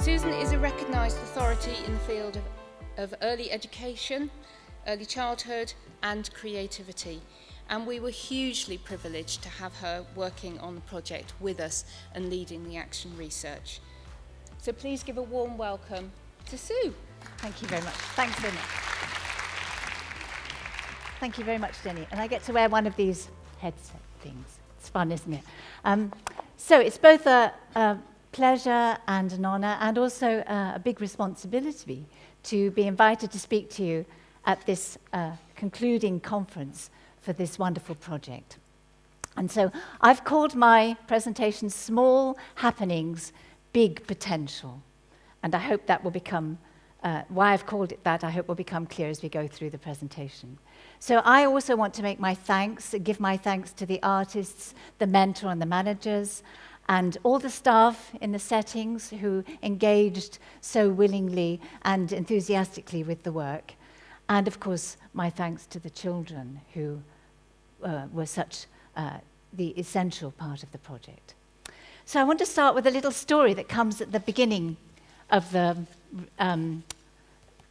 Susan is a recognised authority in the field of early education, early childhood and creativity, and we were hugely privileged to have her working on the project with us and leading the action research. So please give a warm welcome to Sue. Thank you very much. Thanks, Denny. Thank you very much, Denny. And I get to wear one of these headset things. It's fun, isn't it? So it's both a pleasure and an honour, and also a big responsibility to be invited to speak to you at this concluding conference for this wonderful project. And so I've called my presentation Small Happenings, Big Potential. And I hope that will become, why I've called it that, I hope will become clear as we go through the presentation. So I also want to make my thanks, give my thanks to the artists, the mentor and the managers, and all the staff in the settings who engaged so willingly and enthusiastically with the work. And of course, my thanks to the children who were such the essential part of the project. So I want to start with a little story that comes at the beginning of the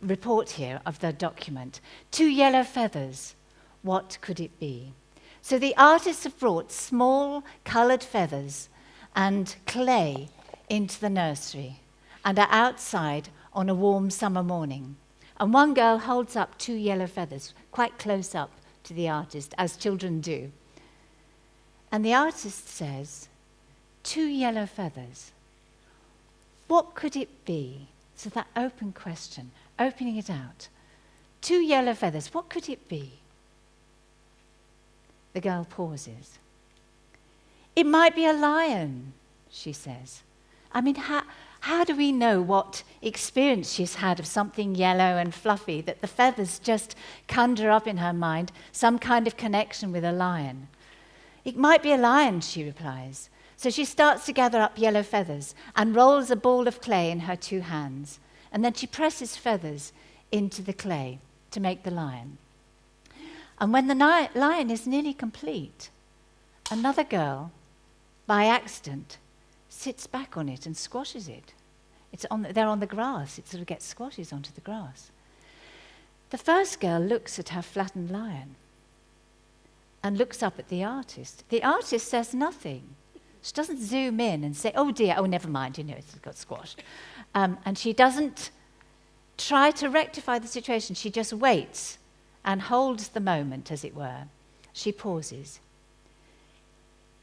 report here, of the document. 2 yellow feathers, what could it be? So the artists have brought small coloured feathers and clay into the nursery and are outside on a warm summer morning. And one girl holds up 2 yellow feathers, quite close up to the artist, as children do. And the artist says, 2 yellow feathers. What could it be? So that open question, opening it out. 2 yellow feathers, what could it be? The girl pauses. It might be a lion, she says. I mean, how do we know what experience she's had of something yellow and fluffy that the feathers just conjure up in her mind some kind of connection with a lion? It might be a lion, she replies. So she starts to gather up yellow feathers and rolls a ball of clay in her 2 hands. And then she presses feathers into the clay to make the lion. And when the lion is nearly complete, another girl, by accident, sits back on it and squashes it. They're on the grass. It sort of gets squashes onto the grass. The first girl looks at her flattened lion and looks up at the artist. The artist says nothing. She doesn't zoom in and say, oh dear, oh never mind, it's got squashed. And she doesn't try to rectify the situation. She just waits and holds the moment, as it were. She pauses.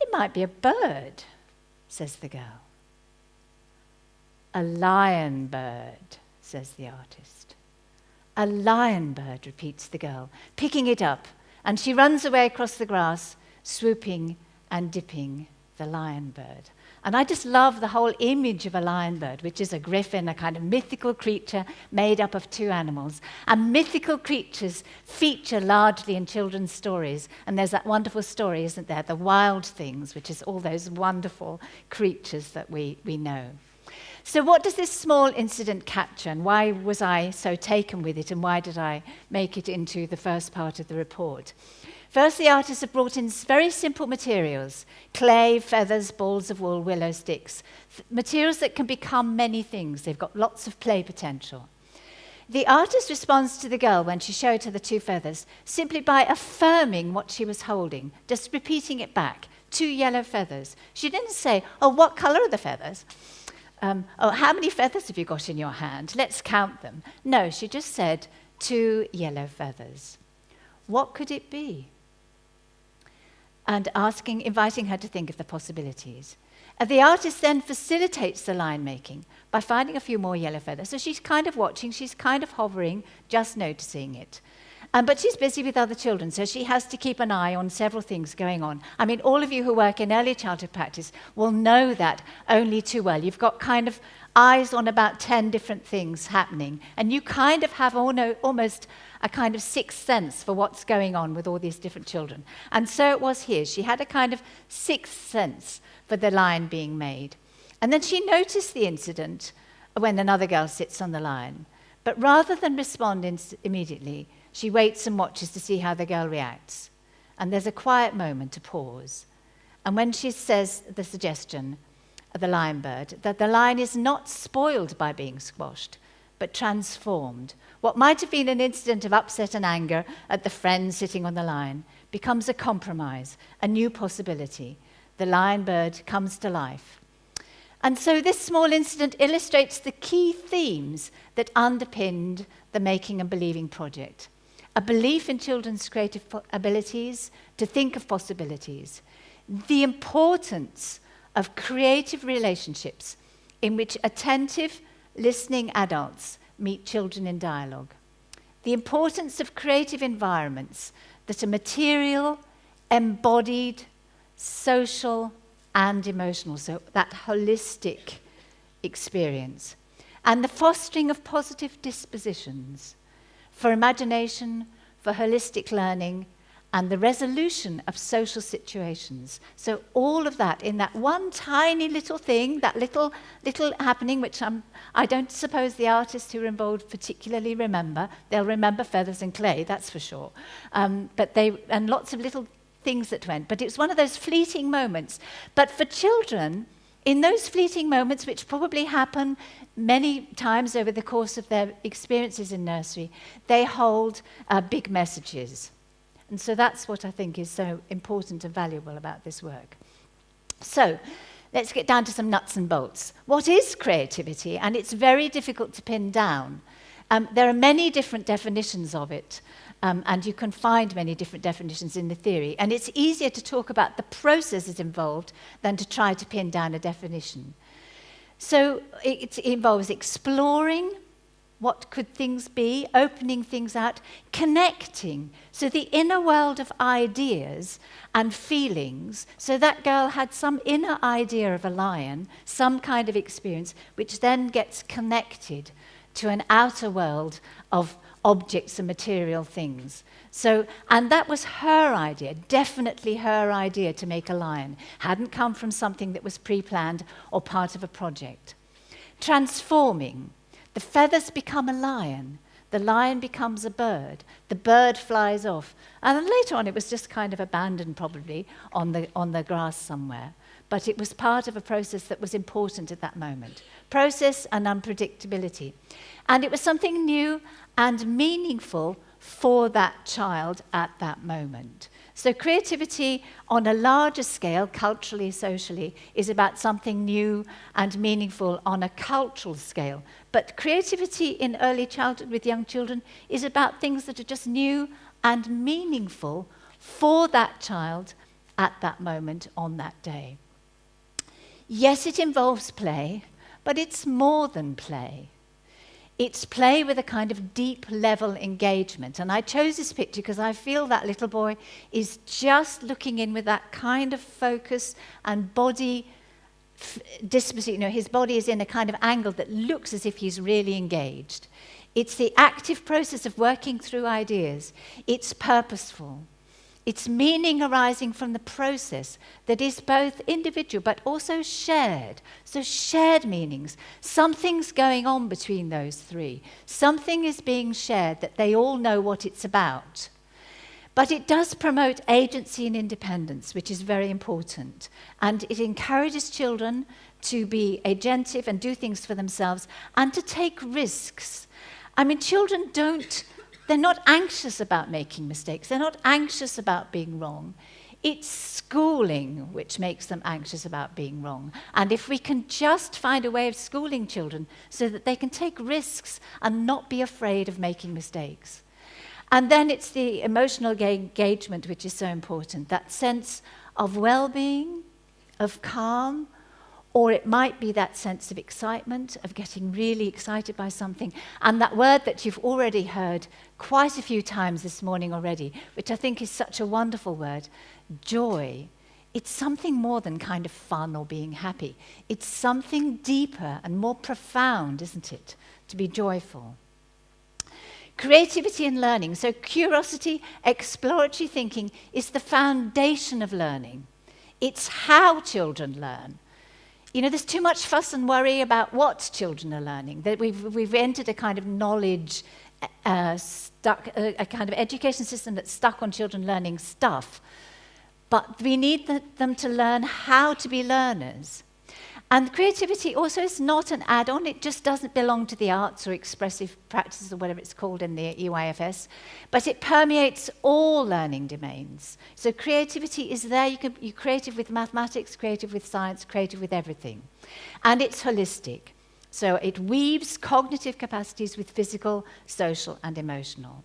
It might be a bird, says the girl. A lion bird, says the artist. A lion bird, repeats the girl, picking it up, and she runs away across the grass, swooping and dipping the lion bird. And I just love the whole image of a lion bird, which is a griffin, a kind of mythical creature made up of 2 animals. And mythical creatures feature largely in children's stories. And there's that wonderful story, isn't there? The Wild Things, which is all those wonderful creatures that we know. So what does this small incident capture, and why was I so taken with it, and why did I make it into the first part of the report? First, the artists have brought in very simple materials: clay, feathers, balls of wool, willow sticks, materials that can become many things. They've got lots of play potential. The artist responds to the girl when she showed her the 2 feathers simply by affirming what she was holding, just repeating it back. 2 yellow feathers. She didn't say, oh, what colour are the feathers? Oh, how many feathers have you got in your hand? Let's count them. No, she just said 2 yellow feathers. What could it be? And inviting her to think of the possibilities. And the artist then facilitates the line making by finding a few more yellow feathers. So she's kind of watching, she's kind of hovering, just noticing it. But she's busy with other children, so she has to keep an eye on several things going on. I mean, all of you who work in early childhood practice will know that only too well. You've got kind of eyes on about 10 different things happening, and you kind of have almost a kind of sixth sense for what's going on with all these different children. And so it was here. She had a kind of sixth sense for the line being made. And then she noticed the incident when another girl sits on the line. But rather than respond immediately, she waits and watches to see how the girl reacts. And there's a quiet moment, a pause. And when she says the suggestion, the lion bird, that the lion is not spoiled by being squashed, but transformed. What might have been an incident of upset and anger at the friend sitting on the lion becomes a compromise, a new possibility. The lion bird comes to life. And so this small incident illustrates the key themes that underpinned the Making and Believing project. A belief in children's creative abilities to think of possibilities. The importance of creative relationships in which attentive, listening adults meet children in dialogue. The importance of creative environments that are material, embodied, social, and emotional, so that holistic experience. And the fostering of positive dispositions for imagination, for holistic learning, and the resolution of social situations. So all of that in that one tiny little thing, that little happening, which I don't suppose the artists who were involved particularly remember. They'll remember feathers and clay, that's for sure. And lots of little things that went. But it's one of those fleeting moments. But for children, in those fleeting moments, which probably happen many times over the course of their experiences in nursery, they hold big messages. And so that's what I think is so important and valuable about this work. So let's get down to some nuts and bolts. What is creativity? And it's very difficult to pin down. There are many different definitions of it, and you can find many different definitions in the theory. And it's easier to talk about the processes involved than to try to pin down a definition. So it involves exploring what could things be, opening things out, connecting. So the inner world of ideas and feelings. So that girl had some inner idea of a lion, some kind of experience, which then gets connected to an outer world of objects and material things. So, and that was her idea, definitely her idea to make a lion. Hadn't come from something that was pre-planned or part of a project. Transforming. The feathers become a lion. The lion becomes a bird. The bird flies off. And then later on, it was just kind of abandoned probably on the grass somewhere. But it was part of a process that was important at that moment. Process and unpredictability. And it was something new and meaningful for that child at that moment. So creativity on a larger scale, culturally, socially, is about something new and meaningful on a cultural scale. But creativity in early childhood with young children is about things that are just new and meaningful for that child at that moment on that day. Yes, it involves play, but it's more than play. It's play with a kind of deep level engagement. And I chose this picture because I feel that little boy is just looking in with that kind of focus and body disposition. You know, his body is in a kind of angle that looks as if he's really engaged. It's the active process of working through ideas. It's purposeful. It's meaning arising from the process that is both individual but also shared. So shared meanings. Something's going on between those three. Something is being shared that they all know what it's about. But it does promote agency and independence, which is very important. And it encourages children to be agentive and do things for themselves and to take risks. I mean, children they're not anxious about making mistakes. They're not anxious about being wrong. It's schooling which makes them anxious about being wrong. And if we can just find a way of schooling children so that they can take risks and not be afraid of making mistakes. And then it's the emotional engagement which is so important, that sense of well-being, of calm, or it might be that sense of excitement, of getting really excited by something. And that word that you've already heard quite a few times this morning already, which I think is such a wonderful word, joy. It's something more than kind of fun or being happy. It's something deeper and more profound, isn't it, to be joyful. Creativity and learning. So curiosity, exploratory thinking is the foundation of learning. It's how children learn. You know, there's too much fuss and worry about what children are learning. That we've entered a kind of knowledge a kind of education system that's stuck on children learning stuff. But we need them to learn how to be learners. And creativity also is not an add-on. It just doesn't belong to the arts or expressive practices or whatever it's called in the EYFS, but it permeates all learning domains. So creativity is there. You're creative with mathematics, creative with science, creative with everything. And it's holistic. So it weaves cognitive capacities with physical, social, and emotional.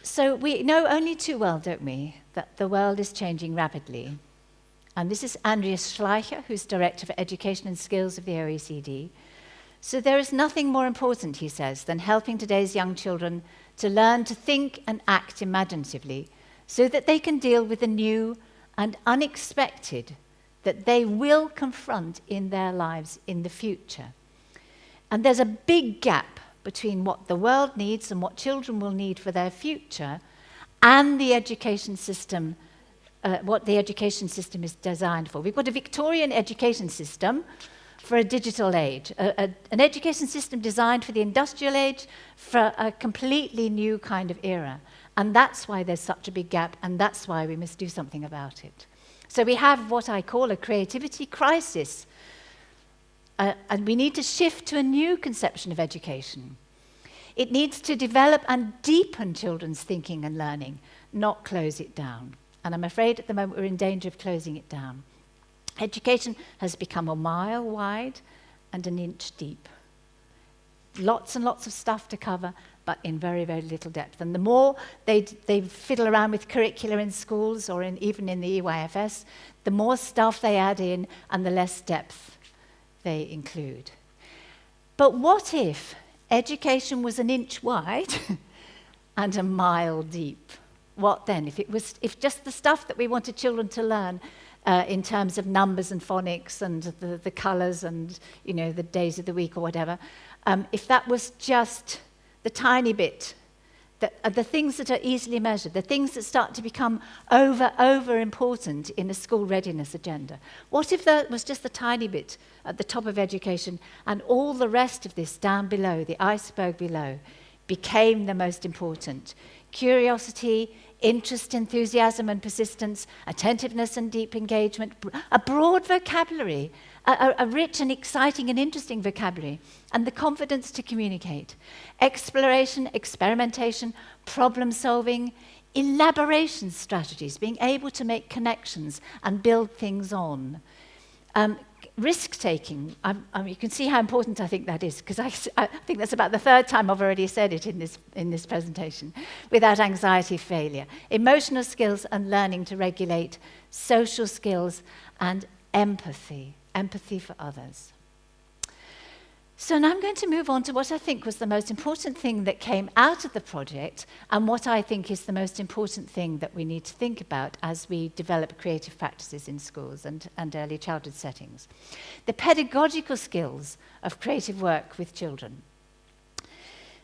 So we know only too well, don't we, that the world is changing rapidly. And this is Andreas Schleicher, who's Director for Education and Skills of the OECD. So there is nothing more important, he says, than helping today's young children to learn to think and act imaginatively so that they can deal with the new and unexpected that they will confront in their lives in the future. And there's a big gap between what the world needs and what children will need for their future and the education system, what the education system is designed for. We've got a Victorian education system for a digital age, an education system designed for the industrial age, for a completely new kind of era. And that's why there's such a big gap, and that's why we must do something about it. So we have what I call a creativity crisis, and we need to shift to a new conception of education. It needs to develop and deepen children's thinking and learning, not close it down. And I'm afraid at the moment we're in danger of closing it down. Education has become a mile wide and an inch deep. Lots and lots of stuff to cover, but in very, very little depth. And the more they fiddle around with curricula in schools or even in the EYFS, the more stuff they add in and the less depth they include. But what if education was an inch wide and a mile deep? What then? If just the stuff that we wanted children to learn in terms of numbers and phonics and the colours and the days of the week or whatever, if that was just the tiny bit, the things that are easily measured, the things that start to become over important in a school readiness agenda. What if that was just the tiny bit at the top of education and all the rest of this down below, the iceberg below, became the most important? Curiosity, interest, enthusiasm and persistence, attentiveness and deep engagement, a broad vocabulary, a rich and exciting and interesting vocabulary, and the confidence to communicate. Exploration, experimentation, problem solving, elaboration strategies, being able to make connections and build things on. Risk-taking, you can see how important I think that is, because I think that's about the third time I've already said it in this presentation. Without anxiety, failure. Emotional skills and learning to regulate, social skills and empathy for others. So now I'm going to move on to what I think was the most important thing that came out of the project and what I think is the most important thing that we need to think about as we develop creative practices in schools and early childhood settings. The pedagogical skills of creative work with children.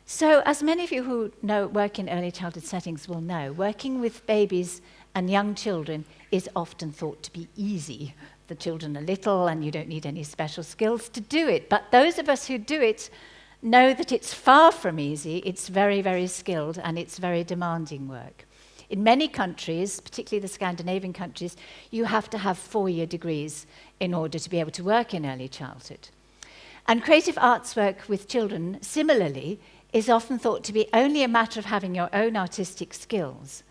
So as many of you who work in early childhood settings will know, working with babies and young children is often thought to be easy. The children are little and you don't need any special skills to do it. But those of us who do it know that it's far from easy. It's very, very skilled and it's very demanding work. In many countries, particularly the Scandinavian countries, you have to have 4-year degrees in order to be able to work in early childhood. And creative arts work with children, similarly, is often thought to be only a matter of having your own artistic skills.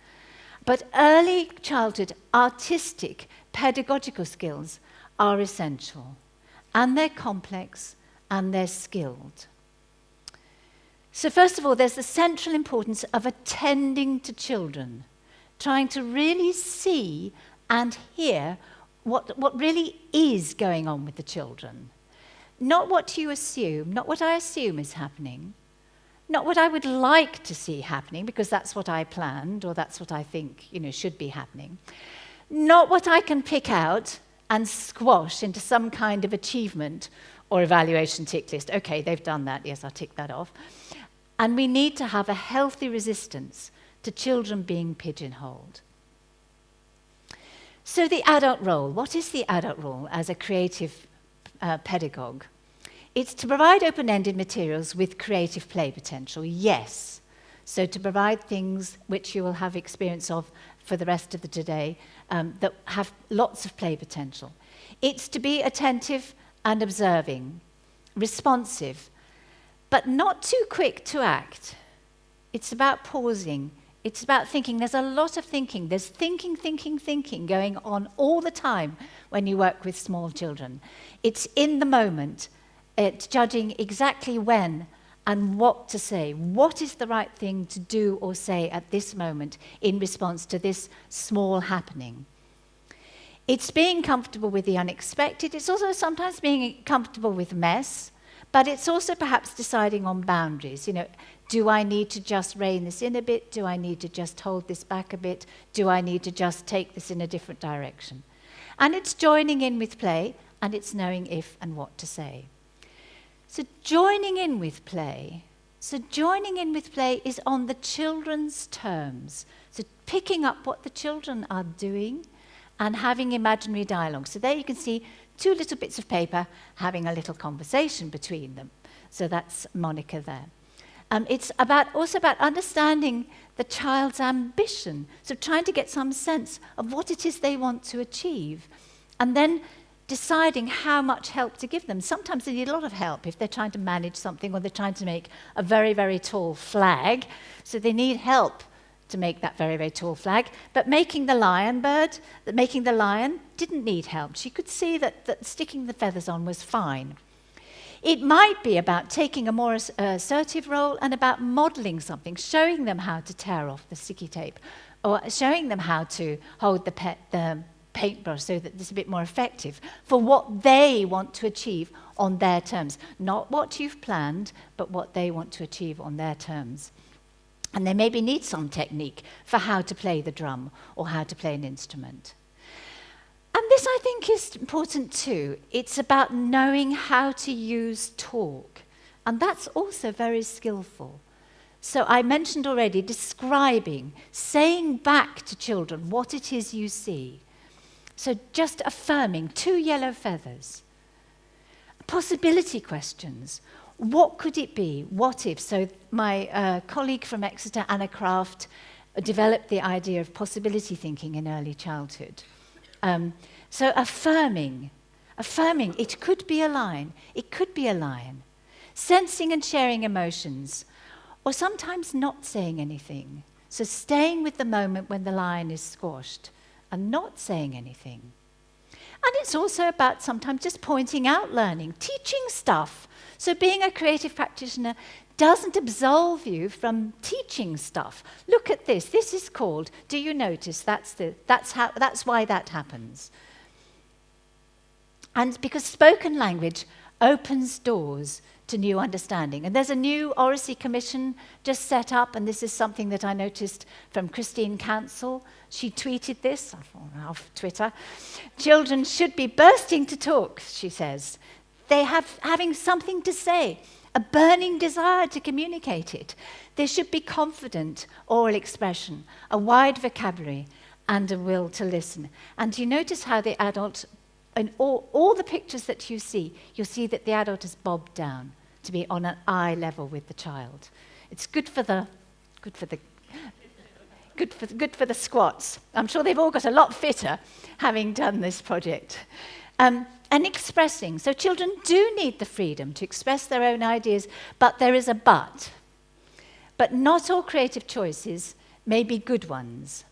But early childhood artistic pedagogical skills are essential, and they're complex, and they're skilled. So first of all, there's the central importance of attending to children, trying to really see and hear what really is going on with the children. Not what you assume, not what I assume is happening, not what I would like to see happening, because that's what I planned, or that's what I think should be happening. Not what I can pick out and squash into some kind of achievement or evaluation tick list. Okay, they've done that. Yes, I'll tick that off. And we need to have a healthy resistance to children being pigeonholed. So the adult role. What is the adult role as a creative pedagogue? It's to provide open-ended materials with creative play potential, yes. So to provide things which you will have experience of for the rest of the day that have lots of play potential. It's to be attentive and observing, responsive, but not too quick to act. It's about pausing. It's about thinking. There's a lot of thinking. There's thinking going on all the time when you work with small children. It's in the moment. It's judging exactly when and what to say. What is the right thing to do or say at this moment in response to this small happening? It's being comfortable with the unexpected. It's also sometimes being comfortable with mess, but it's also perhaps deciding on boundaries. You know, do I need to just rein this in a bit? Do I need to just hold this back a bit? Do I need to just take this in a different direction? And it's joining in with play, and it's knowing if and what to say. So joining in with play is on the children's terms. So picking up what the children are doing and having imaginary dialogue. So there you can see two little bits of paper having a little conversation between them. So that's Monica there. It's also about understanding the child's ambition. So trying to get some sense of what it is they want to achieve. And then deciding how much help to give them. Sometimes they need a lot of help if they're trying to manage something or they're trying to make a very, very tall flag. So they need help to make that very, very tall flag. But making the lion didn't need help. She could see that sticking the feathers on was fine. It might be about taking a more assertive role and about modelling something, showing them how to tear off the sticky tape or showing them how to hold the paintbrush so that it's a bit more effective for what they want to achieve on their terms. Not what you've planned, but what they want to achieve on their terms. And they maybe need some technique for how to play the drum or how to play an instrument. And this, I think, is important too. It's about knowing how to use talk. And that's also very skillful. So I mentioned already describing, saying back to children what it is you see. So just affirming 2 yellow feathers. Possibility questions. What could it be? What if? So my colleague from Exeter, Anna Craft, developed the idea of possibility thinking in early childhood. So affirming, it could be a lion, it could be a lion. Sensing and sharing emotions, or sometimes not saying anything. So staying with the moment when the lion is squashed and not saying anything. And it's also about sometimes just pointing out learning, teaching stuff. So being a creative practitioner doesn't absolve you from teaching stuff. Look at this. This is called, do you notice? That's why that happens. And because spoken language opens doors to new understanding. And there's a new Oracy Commission just set up, and this is something that I noticed from Christine Cancel. She tweeted this off Twitter. Children should be bursting to talk, she says. They having something to say, a burning desire to communicate it. There should be confident oral expression, a wide vocabulary, and a will to listen. And you notice how the adult, in all the pictures that you see, you'll see that the adult is bobbed down to be on an eye level with the child. It's good for the squats. I'm sure they've all got a lot fitter having done this project. And expressing. So children do need the freedom to express their own ideas, but there is a but. But not all creative choices may be good ones.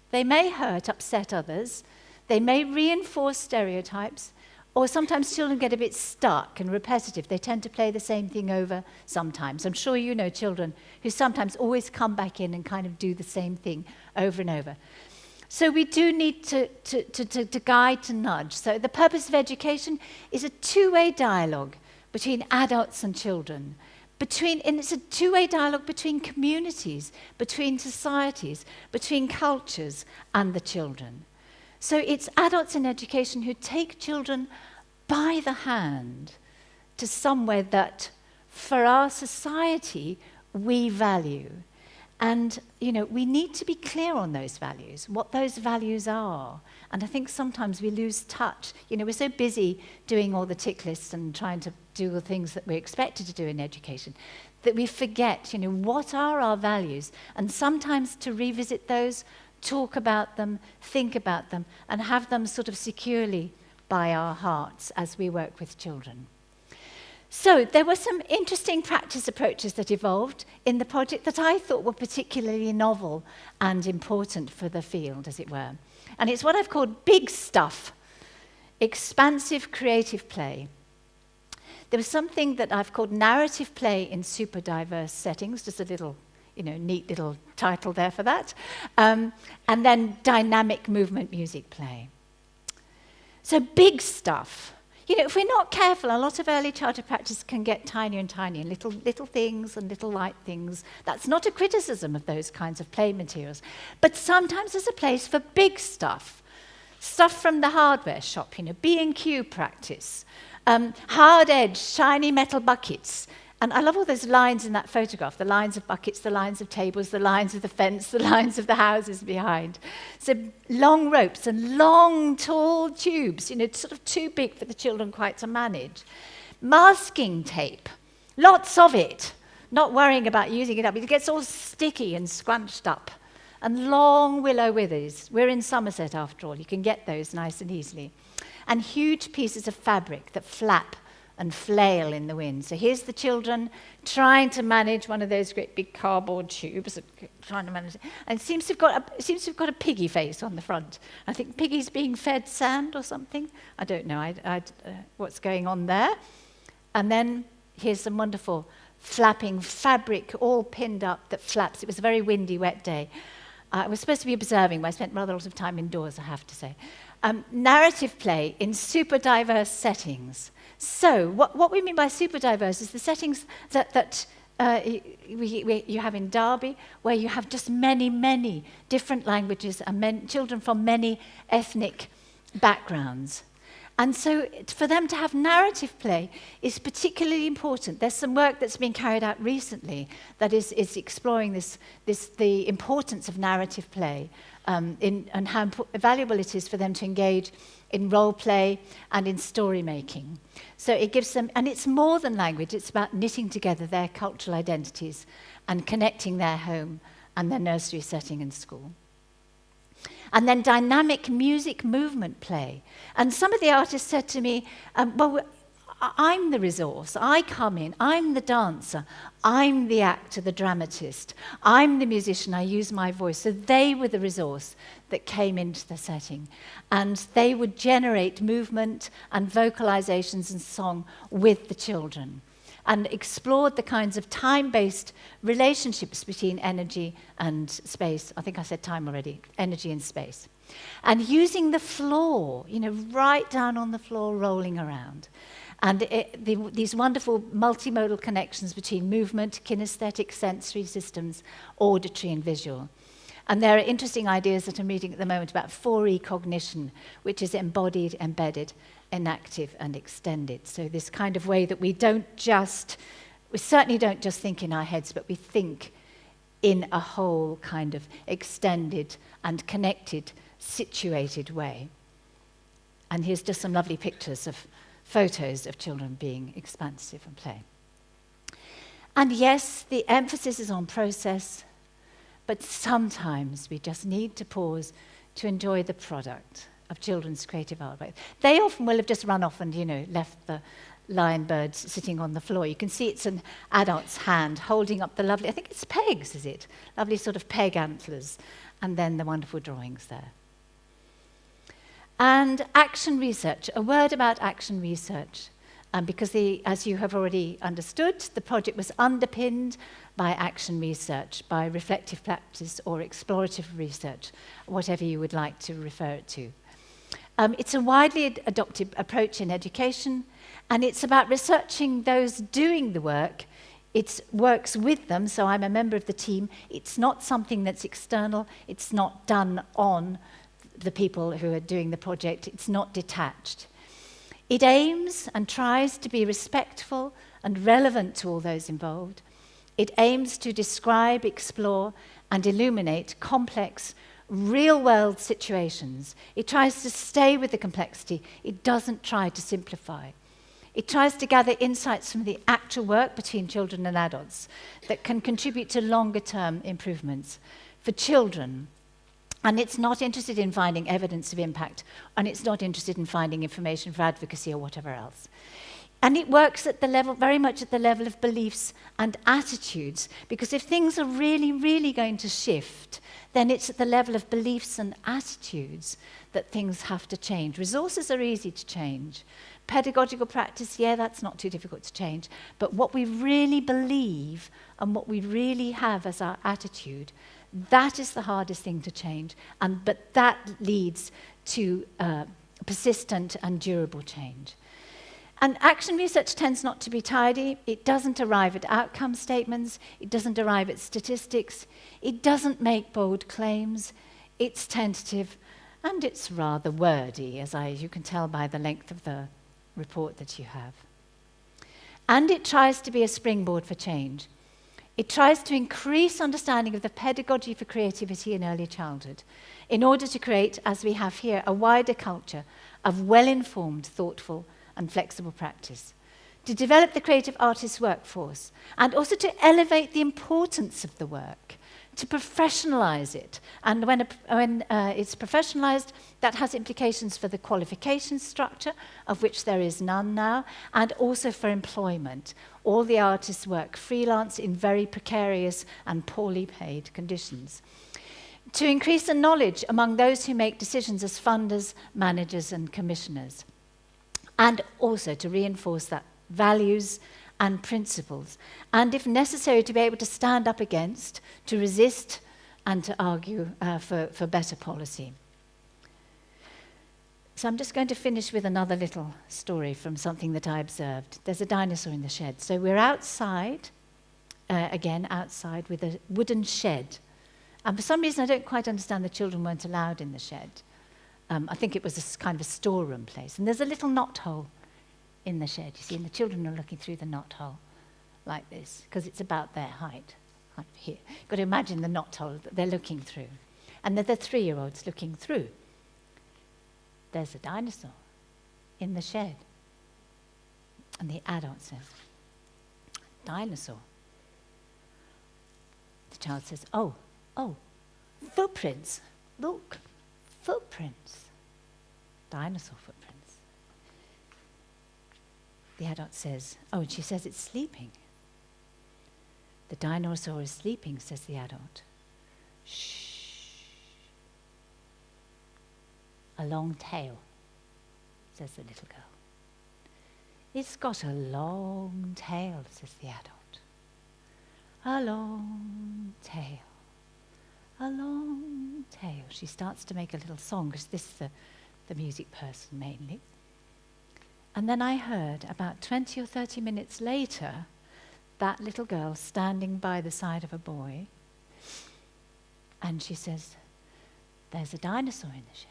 They may hurt, upset others. They may reinforce stereotypes, or sometimes children get a bit stuck and repetitive. They tend to play the same thing over sometimes. I'm sure you know children who sometimes always come back in and kind of do the same thing over and over. So we do need to guide, to nudge. So the purpose of education is a two-way dialogue between adults and children. And it's a two-way dialogue between communities, between societies, between cultures and the children. So it's adults in education who take children by the hand to somewhere that, for our society, we value. And, you know, we need to be clear on those values, what those values are. And I think sometimes we lose touch. You know, we're so busy doing all the tick lists and trying to do the things that we're expected to do in education that we forget, what are our values? And sometimes to revisit those, talk about them, think about them, and have them sort of securely by our hearts as we work with children. So there were some interesting practice approaches that evolved in the project that I thought were particularly novel and important for the field, as it were. And it's what I've called big stuff, expansive creative play. There was something that I've called narrative play in super diverse settings, just a little, neat little title there for that. And then dynamic movement music play. So big stuff. If we're not careful, a lot of early childhood practice can get tinier and tinier, little things and little light things. That's not a criticism of those kinds of play materials. But sometimes there's a place for big stuff. Stuff from the hardware shop, B&Q practice. Hard-edged, shiny metal buckets. And I love all those lines in that photograph, the lines of buckets, the lines of tables, the lines of the fence, the lines of the houses behind. So long ropes and long, tall tubes, sort of too big for the children quite to manage. Masking tape, lots of it, not worrying about using it up. It gets all sticky and scrunched up. And long willow withes. We're in Somerset after all. You can get those nice and easily. And huge pieces of fabric that flap and flail in the wind. So here's the children trying to manage one of those great big cardboard tubes, trying to manage it. And it seems to have got a piggy face on the front. I think Piggy's being fed sand or something. I don't know what's going on there. And then here's some wonderful flapping fabric all pinned up that flaps. It was a very windy, wet day. I was supposed to be observing, but I spent rather a lot of time indoors, I have to say. Narrative play in super diverse settings. So what we mean by super diverse is the settings that you have in Derby, where you have just many, many different languages and children from many ethnic backgrounds. And so for them to have narrative play is particularly important. There's some work that's been carried out recently that is exploring the importance of narrative play and how valuable it is for them to engage in role play and in story making. So it gives them, and it's more than language, it's about knitting together their cultural identities and connecting their home and their nursery setting and school. And then dynamic music movement play. And some of the artists said to me, well, I'm the resource. I come in. I'm the dancer. I'm the actor, the dramatist. I'm the musician. I use my voice. So they were the resource that came into the setting. And they would generate movement and vocalizations and song with the children, and explored the kinds of time-based relationships between energy and space. I think I said time already, energy and space. And using the floor, right down on the floor, rolling around. And these wonderful multimodal connections between movement, kinesthetic, sensory systems, auditory and visual. And there are interesting ideas that I'm reading at the moment about 4E cognition, which is embodied, embedded, inactive and extended. So this kind of way that we certainly don't just think in our heads, but we think in a whole kind of extended and connected, situated way. And here's just some lovely pictures of photos of children being expansive and play. And yes, the emphasis is on process, but sometimes we just need to pause to enjoy the product of children's creative artwork. They often will have just run off and, left the lion birds sitting on the floor. You can see it's an adult's hand holding up the lovely, I think it's pegs, is it? Lovely sort of peg antlers, and then the wonderful drawings there. And action research, a word about action research. Because as you have already understood, the project was underpinned by action research, by reflective practice or explorative research, whatever you would like to refer it to. It's a widely adopted approach in education, and it's about researching those doing the work. It works with them, so I'm a member of the team. It's not something that's external. It's not done on the people who are doing the project. It's not detached. It aims and tries to be respectful and relevant to all those involved. It aims to describe, explore, and illuminate complex, real-world situations. It tries to stay with the complexity. It doesn't try to simplify. It tries to gather insights from the actual work between children and adults that can contribute to longer-term improvements for children. And it's not interested in finding evidence of impact, and it's not interested in finding information for advocacy or whatever else. And it works at the level, very much at the level of beliefs and attitudes, because if things are really, really going to shift, then it's at the level of beliefs and attitudes that things have to change. Resources are easy to change. Pedagogical practice, yeah, that's not too difficult to change. But what we really believe and what we really have as our attitude, that is the hardest thing to change. But that leads to persistent and durable change. And action research tends not to be tidy. It doesn't arrive at outcome statements. It doesn't arrive at statistics. It doesn't make bold claims. It's tentative, and it's rather wordy, as you can tell by the length of the report that you have. And it tries to be a springboard for change. It tries to increase understanding of the pedagogy for creativity in early childhood in order to create, as we have here, a wider culture of well-informed, thoughtful, and flexible practice, to develop the creative artist workforce, and also to elevate the importance of the work, to professionalize it. And when it's professionalized, that has implications for the qualification structure, of which there is none now, and also for employment. All the artists work freelance in very precarious and poorly paid conditions. To increase the knowledge among those who make decisions as funders, managers, and commissioners. And also to reinforce that values and principles, and if necessary, to be able to stand up against, to resist, and to argue for better policy. So I'm just going to finish with another little story from something that I observed. There's a dinosaur in the shed. So we're outside, again outside, with a wooden shed. And for some reason, I don't quite understand the children weren't allowed in the shed. I think it was a kind of a storeroom place. And there's a little knothole in the shed, you see, and the children are looking through the knothole like this, because it's about their height, up here. You've got to imagine the knothole that they're looking through. And they're the 3-year-olds looking through. There's a dinosaur in the shed. And the adult says, dinosaur. The child says, oh, footprints, look. Footprints, dinosaur footprints. The adult says, oh, and she says it's sleeping. The dinosaur is sleeping, says the adult. Shh. A long tail, says the little girl. It's got a long tail, says the adult. A long tail. A long tail. She starts to make a little song, because this is the music person mainly. And then I heard, about 20 or 30 minutes later, that little girl standing by the side of a boy, and she says, there's a dinosaur in the shed.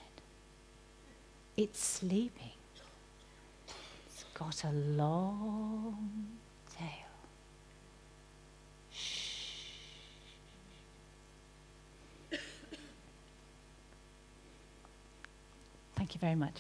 It's sleeping. It's got a long tail. Thank you very much.